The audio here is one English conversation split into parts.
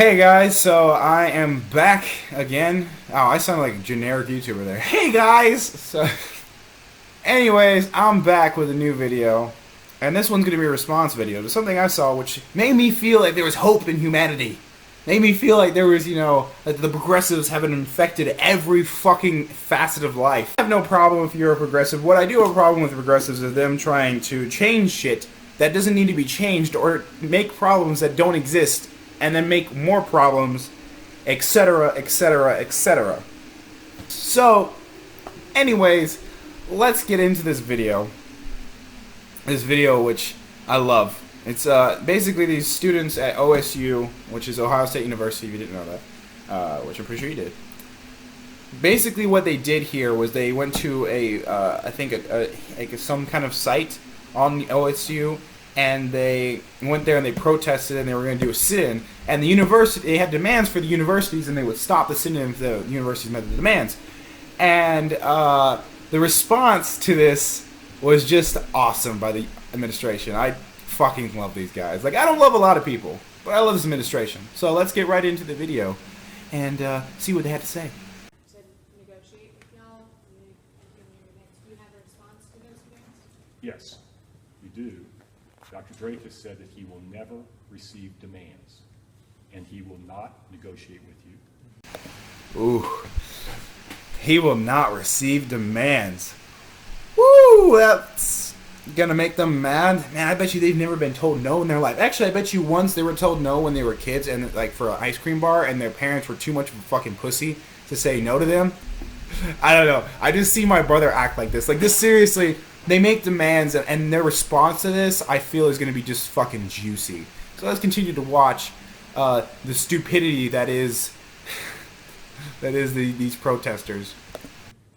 Hey guys, so I am back again. Oh, I sound like a generic YouTuber there. Hey guys! So, anyways, I'm back with a new video. And this one's going to be a response video to something I saw which made me feel like there was hope in humanity. Made me feel like there was, like the progressives haven't infected every fucking facet of life. I have no problem if you're a progressive. What I do have a problem with progressives is them trying to change shit that doesn't need to be changed or make problems that don't exist and then make more problems, etc., etc., etc. So, anyways, let's get into this video. This video which I love. It's basically these students at OSU, which is Ohio State University, if you didn't know that, which I'm pretty sure you did. Basically what they did here was they went to I think some kind of site on the OSU, and they went there and they protested and they were going to do a sit-in, and the university, they had demands for the universities and they would stop the sit-in if the universities met the demands. And the response to this was just awesome by the administration. I fucking love these guys. Like, I don't love a lot of people, but I love this administration. So let's get right into the video and see what they have to say. To negotiate with y'all, do you have a response to those demands? Yes, we do. Dr. Drake has said that he will never receive demands, and he will not negotiate with you. Ooh. He will not receive demands. Woo! That's gonna make them mad. Man, I bet you they've never been told no in their life. Actually, I bet you once they were told no when they were kids, and like for an ice cream bar, and their parents were too much of a fucking pussy to say no to them. I don't know. I just see my brother act like this. Like this, seriously. They make demands, and their response to this, I feel, is going to be just fucking juicy. So let's continue to watch the stupidity that is these protesters.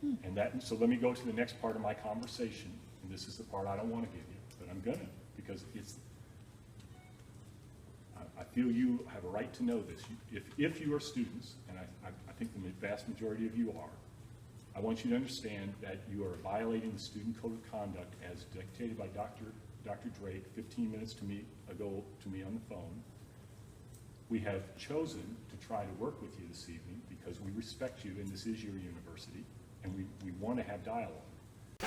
And so let me go to the next part of my conversation, and this is the part I don't want to give you, but I'm gonna, because I feel you have a right to know this. If you are students, and I think the vast majority of you are, I want you to understand that you are violating the student code of conduct as dictated by Dr. Drake 15 minutes ago to me on the phone. We have chosen to try to work with you this evening because we respect you, and this is your university, and we want to have dialogue.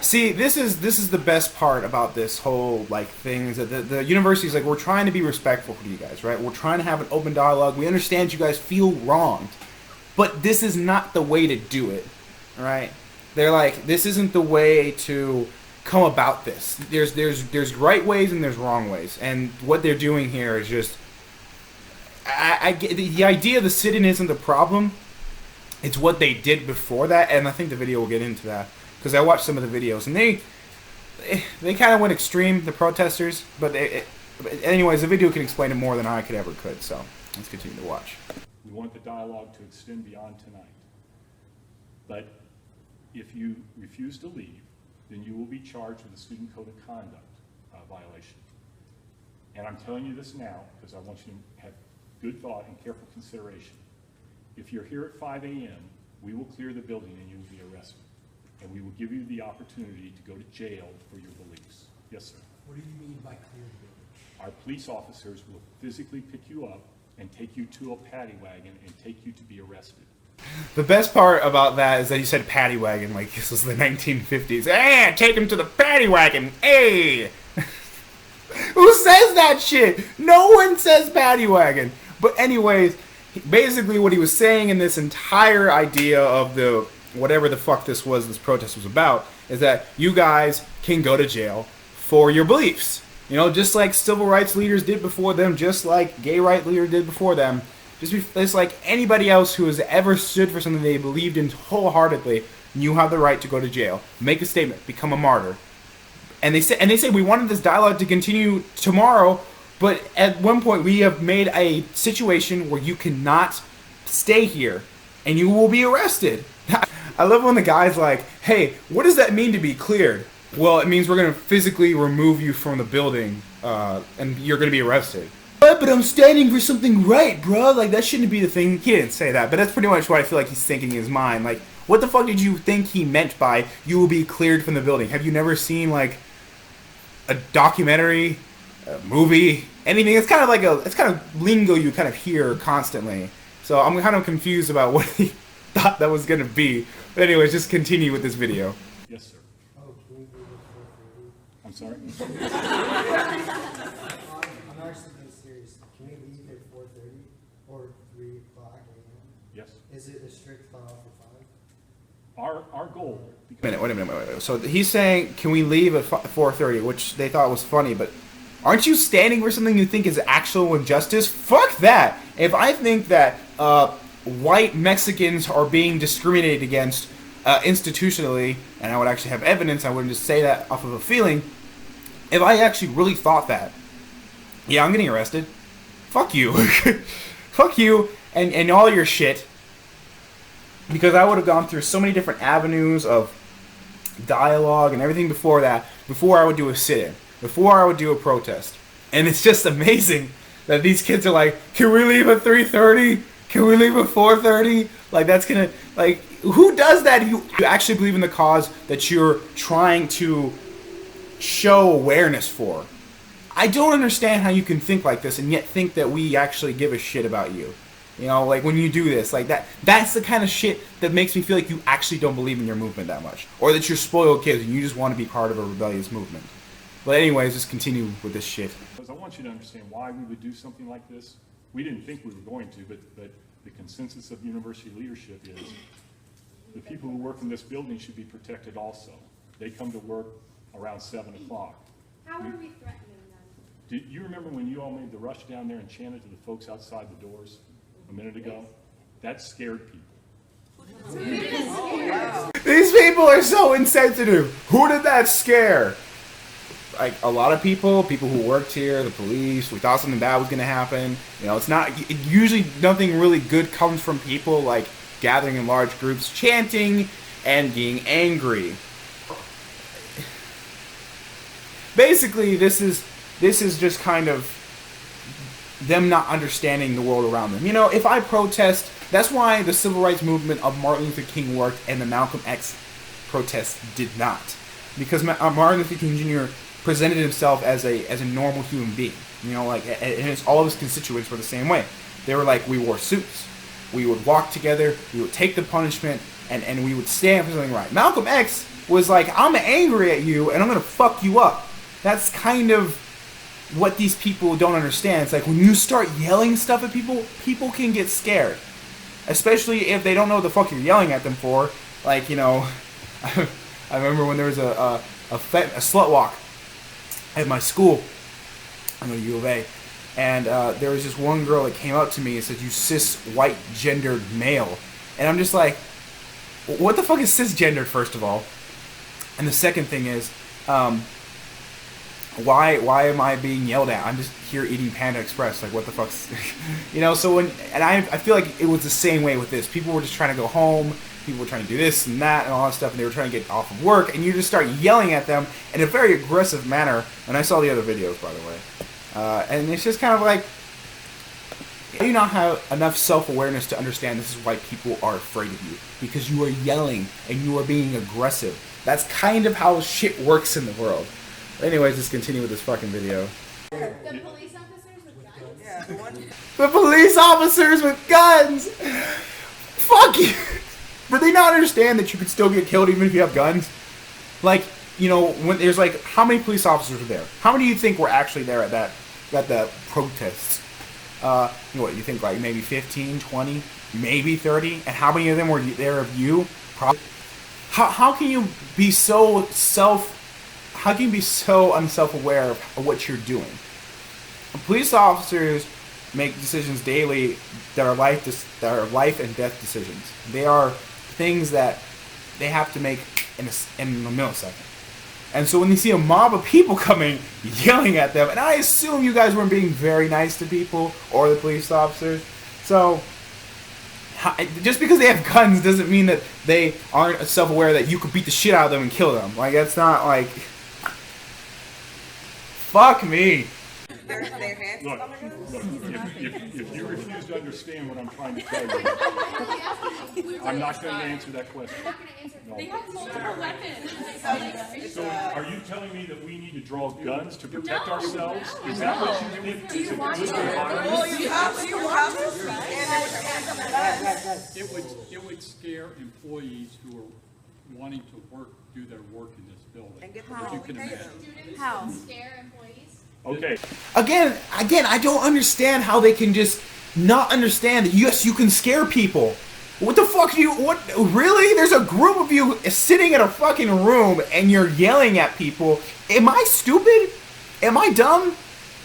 See, this is the best part about this whole thing, is that the university's like, we're trying to be respectful to you guys, right? We're trying to have an open dialogue. We understand you guys feel wronged, but this is not the way to do it. Right? They're like, this isn't the way to come about this. There's right ways and there's wrong ways, and what they're doing here is just, I get the idea of the sit-in isn't the problem. It's what they did before that, and I think the video will get into that because I watched some of the videos and they kind of went extreme, the protesters. But anyways, the video can explain it more than I could. So let's continue to watch. We want the dialogue to extend beyond tonight, but if you refuse to leave, then you will be charged with a student code of conduct violation. And I'm telling you this now because I want you to have good thought and careful consideration. If you're here at 5 a.m., we will clear the building and you will be arrested. And we will give you the opportunity to go to jail for your beliefs. Yes, sir. What do you mean by clear the building? Our police officers will physically pick you up and take you to a paddy wagon and take you to be arrested. The best part about that is that he said paddy wagon like this was the 1950s. Hey, take him to the paddy wagon. Hey! Who says that shit? No one says paddy wagon. But anyways, basically what he was saying in this entire idea of the whatever the fuck this protest was about, is that you guys can go to jail for your beliefs. Just like civil rights leaders did before them, just like gay rights leaders did before them. Just like anybody else who has ever stood for something they believed in wholeheartedly, you have the right to go to jail, make a statement, become a martyr. And they say we wanted this dialogue to continue tomorrow, but at one point we have made a situation where you cannot stay here, and you will be arrested. I love when the guy's like, "Hey, what does that mean to be cleared?" Well, it means we're going to physically remove you from the building, and you're going to be arrested. But I'm standing for something right, bro. Like, that shouldn't be the thing. He didn't say that, but that's pretty much what I feel like he's thinking in his mind. Like, what the fuck did you think he meant by you will be cleared from the building? Have you never seen, like, a documentary, a movie, anything. It's kind of lingo you kind of hear constantly. So I'm kind of confused about what he thought that was gonna be. But anyways, just continue with this video. Yes, sir. Oh, can we do this I'm sorry? I'm actually being serious. Can we leave at 4:30 or 3 o'clock a.m.? Yes. Is it a strict cutoff for 5? Our goal. Wait a minute. So he's saying, can we leave at 4:30, which they thought was funny, but aren't you standing for something you think is actual injustice? Fuck that! If I think that white Mexicans are being discriminated against institutionally, and I would actually have evidence, I wouldn't just say that off of a feeling. If I actually really thought that, yeah, I'm getting arrested. Fuck you. Fuck you and all your shit. Because I would have gone through so many different avenues of dialogue and everything before that, before I would do a sit-in, before I would do a protest. And it's just amazing that these kids are like, can we leave at 3:30? Can we leave at 4:30? Like, that's gonna, like, who does that? You actually believe in the cause that you're trying to show awareness for. I don't understand how you can think like this and yet think that we actually give a shit about you. You know, like when you do this, like that's the kind of shit that makes me feel like you actually don't believe in your movement that much. Or that you're spoiled kids and you just want to be part of a rebellious movement. But anyways, just continue with this shit. Because I want you to understand why we would do something like this. We didn't think we were going to, but the consensus of university leadership is the people who work in this building should be protected also. They come to work around 7 o'clock. How are we threatening them? Do you remember when you all made the rush down there and chanted to the folks outside the doors a minute ago? That scared people. These people are so insensitive. Who did that scare? Like a lot of people who worked here, the police. We thought something bad was gonna happen. You know, it's not. Usually, nothing really good comes from people like gathering in large groups, chanting, and being angry. Basically, this is just kind of them not understanding the world around them. You know, if I protest, that's why the civil rights movement of Martin Luther King worked and the Malcolm X protests did not. Because Martin Luther King Jr. presented himself as a normal human being. You know, like, and all of his constituents were the same way. They were like, we wore suits, we would walk together, we would take the punishment, and we would stand for something right. Malcolm X was like, I'm angry at you, and I'm gonna fuck you up. That's kind of what these people don't understand. It's like when you start yelling stuff at people, people can get scared. Especially if they don't know what the fuck you're yelling at them for. Like, you know, I remember when there was a slut walk at my school. I go to U of A. And there was just one girl that came up to me and said, you cis white gendered male. And I'm just like, what the fuck is cisgendered, first of all? And the second thing is, why am I being yelled at? I'm just here eating Panda Express. Like, what the fuck's... you know, so I feel like it was the same way with this. People were just trying to go home. People were trying to do this and that and all that stuff. And they were trying to get off of work. And you just start yelling at them in a very aggressive manner. And I saw the other videos, by the way. And it's just kind of like... Do you not have enough self-awareness to understand this is why people are afraid of you? Because you are yelling and you are being aggressive. That's kind of how shit works in the world. Anyways, let's continue with this fucking video. The police officers with guns? Yeah, the one. The police officers with guns! Fuck you! Do they not understand that you could still get killed even if you have guns? Like, you know, when there's like, how many police officers were there? How many do you think were actually there at that protest? You know what, you think like maybe 15, 20, maybe 30? And how many of them were there of you? Probably. How can you be so unself-aware of what you're doing? Police officers make decisions daily that are life and death decisions. They are things that they have to make in a millisecond. And so when you see a mob of people coming, yelling at them, and I assume you guys weren't being very nice to people or the police officers, so just because they have guns doesn't mean that they aren't self-aware that you could beat the shit out of them and kill them. Like, that's not like... Fuck me. Their hands Look, on their guns? if you refuse refuse to understand what I'm trying to tell you. I'm not going to answer that question. No. They have multiple weapons. So are you telling me that we need to draw guns to protect ourselves? Is that what you think is a good environment? It would scare employees who are wanting to do their work in this building. And get As you can imagine. How? Scare employees? Okay. Again, I don't understand how they can just not understand that, yes, you can scare people. What the fuck do you, what, really? There's a group of you sitting in a fucking room and you're yelling at people. Am I stupid? Am I dumb?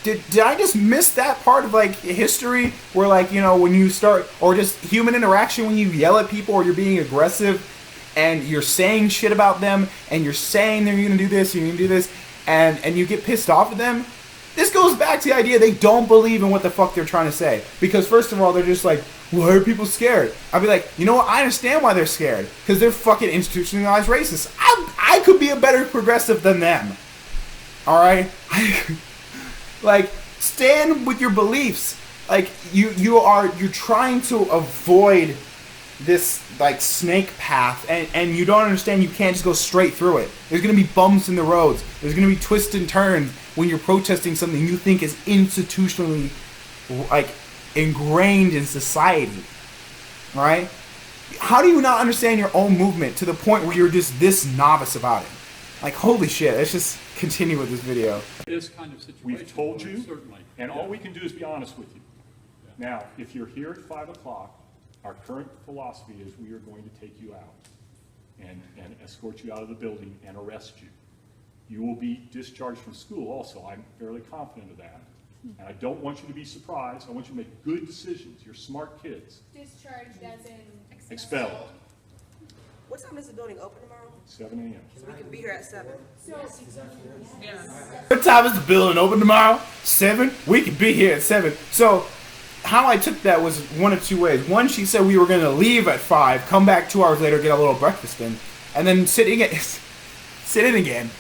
Did I just miss that part of, like, history where, like, you know, when you start, or just human interaction when you yell at people or you're being aggressive and you're saying shit about them and you're saying they're gonna do this, you're gonna do this, and you get pissed off at them? This goes back to the idea they don't believe in what the fuck they're trying to say. Because first of all, they're just like, why are people scared? I'd be like, you know what? I understand why they're scared. Because they're fucking institutionalized racists. I could be a better progressive than them. Alright? Like, stand with your beliefs. Like, you're trying to avoid this, like, snake path, and you don't understand you can't just go straight through it. There's gonna be bumps in the roads. There's gonna be twists and turns when you're protesting something you think is institutionally, like, ingrained in society. Right? How do you not understand your own movement to the point where you're just this novice about it? Like, holy shit, let's just continue with this video. This kind of situation. We've told you, certainly. and all we can do is be honest with you. Now, if you're here at 5 o'clock, our current philosophy is we are going to take you out and escort you out of the building and arrest you. You will be discharged from school also. I'm fairly confident of that. And I don't want you to be surprised. I want you to make good decisions. You're smart kids. Discharged as in Expelled. What time is the building open tomorrow? 7 a.m. So we can be here at 7. What time is the building open tomorrow? 7? We could be here at 7. So, how I took that was one of two ways. One, she said we were going to leave at 5, come back 2 hours later, get a little breakfast in, and then sit in again.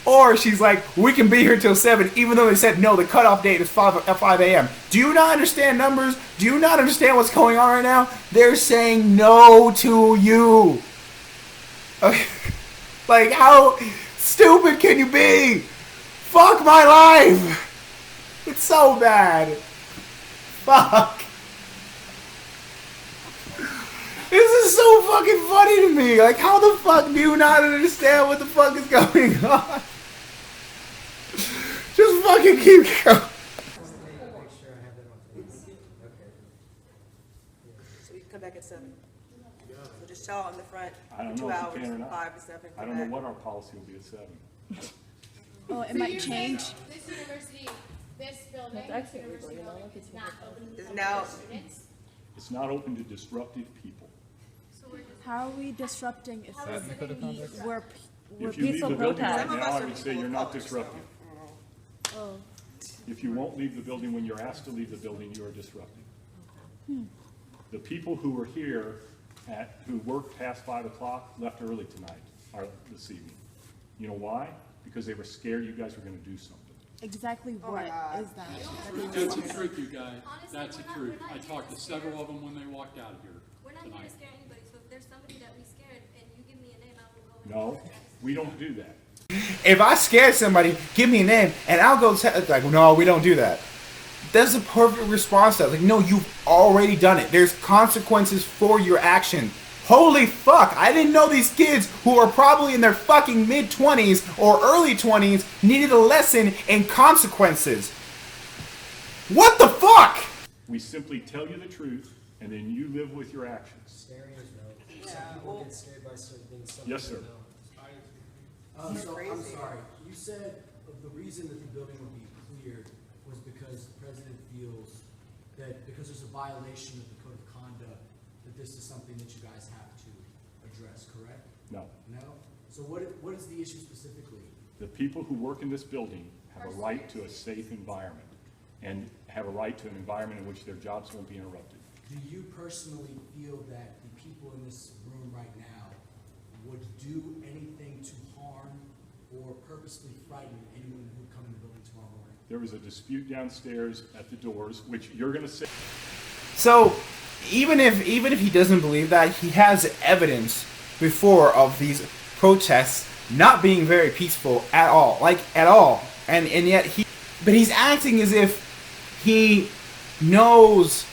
Or she's like, we can be here till 7, even though they said, no, the cutoff date is 5 a.m. Do you not understand numbers? Do you not understand what's going on right now? They're saying no to you. Okay. Like, how stupid can you be? Fuck my life. It's so bad. Fuck. This is so fucking funny to me. Like, how the fuck do you not understand what the fuck is going on? Just fucking keep going. Make sure I have that on tape. Okay. So we can come back at 7. So just chill in the front I don't for know 2 if hours, you can or not. 5 to 7. I don't know what our policy will be at 7. Oh, it So might you're change. saying This university, this building, That's this actually university illegal, building is not open It's to now- students? It's not open to disruptive people. So we're just, How are we disrupting if how is it gonna be? we're If you leave peaceful the building right protest? Some of now, us I are would say people you're of not color, so, disruptive. Oh. If you won't leave the building when you're asked to leave the building, you are disruptive. The people who were here who worked past 5 o'clock left early tonight, or this evening. You know why? Because they were scared you guys were gonna do something. Exactly Oh my what God. is that? That's the truth, you guys. Honestly, That's the we're not- truth. we're not I here talked to to scare. several of them when they walked out of here We're not here tonight. to scare anybody, so if there's somebody that we scared and you give me a name, I will go. and No, we don't do that. If I scare somebody, give me a name, and I'll go like, no, we don't do that. That's a perfect response to that. Like, no, you've already done it. There's consequences for your action. Holy fuck, I didn't know these kids who are probably in their fucking mid-20s or early 20s needed a lesson in consequences. What the fuck? We simply tell you the truth, and then you live with your actions. Scaring is no. Some people get scared by certain things. Some Yes, people sir. don't. You're So I'm crazy. sorry, you said the reason that the building would be cleared was because the president feels that because there's a violation of the code of conduct, that this is something that you guys have to address, correct? No. No? So what is the issue specifically? The people who work in this building have a right to a safe environment and have a right to an environment in which their jobs won't be interrupted. Do you personally feel that the people in this room right now would do anything to harm or purposely frighten anyone who would come in the building tomorrow morning? There was a dispute downstairs at the doors, which you're going to say. So even if he doesn't believe that, he has evidence before of these protests not being very peaceful at all, like at all, and yet he's acting as if he knows,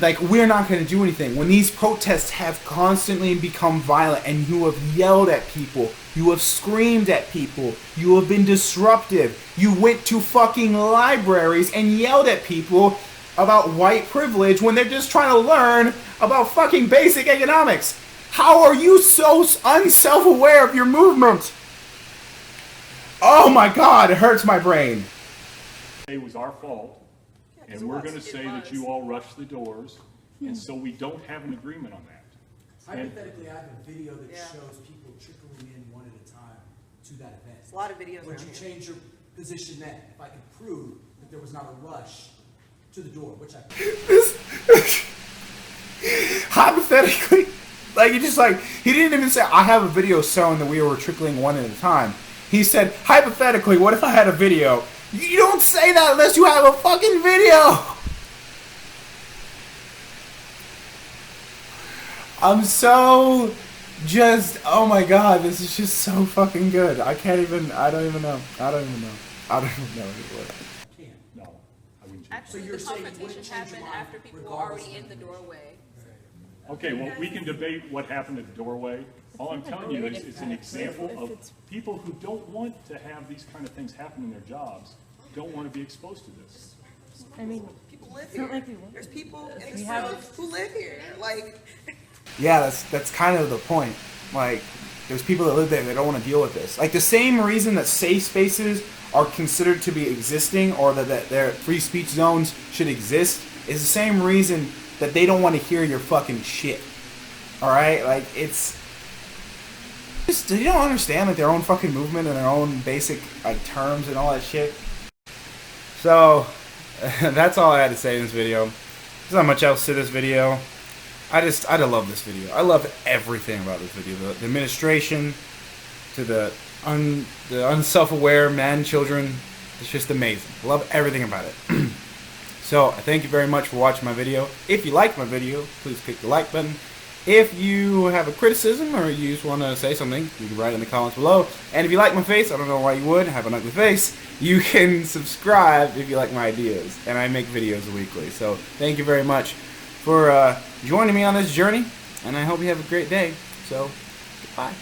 like, we're not going to do anything when these protests have constantly become violent, and you have yelled at people, you have screamed at people, you have been disruptive, you went to fucking libraries and yelled at people about white privilege when they're just trying to learn about fucking basic economics. How are you so unself-aware of your movement? Oh my god, it hurts my brain. It was our fault, and we're going to say that you all rushed the doors, and so we don't have an agreement on that. Hypothetically, I have a video that Yeah. shows people trickling in one at a time to that event. There's a lot of videos Would around you here. change your position then, if I could prove that there was not a rush to the door, which I Hypothetically, like, he didn't even say, I have a video showing that we were trickling one at a time. He said, hypothetically, what if I had a video? You don't say that unless you have a fucking video! I'm so oh my god, this is just so fucking good. I don't even know anymore. can't. No, I wouldn't change it. Actually, you're the saying you wouldn't confrontations change your happened mind after people were regardless already of in the the doorway. Okay, well, we can debate what happened at the doorway. All I'm telling you is it's an example of people who don't want to have these kind of things happen in their jobs, don't want to be exposed to this. I mean, People live it's not here. like we want There's to. people in We this have- room who live here. Like, Yeah, that's kind of the point. Like, there's people that live there that don't want to deal with this. Like, the same reason that safe spaces are considered to be existing, or that their free speech zones should exist, is the same reason that they don't want to hear your fucking shit. Alright? Like, it's just, they don't understand, like, their own fucking movement and their own basic, like, terms and all that shit. So, that's all I had to say in this video. There's not much else to this video. I love this video. I love everything about this video. The administration, to the unself-aware men, children. It's just amazing. I love everything about it. So, I thank you very much for watching my video. If you liked my video, please click the like button. If you have a criticism or you just want to say something, you can write it in the comments below. And if you like my face, I don't know why you would, have an ugly face, you can subscribe if you like my ideas. And I make videos weekly. So, thank you very much for joining me on this journey, and I hope you have a great day. So, goodbye.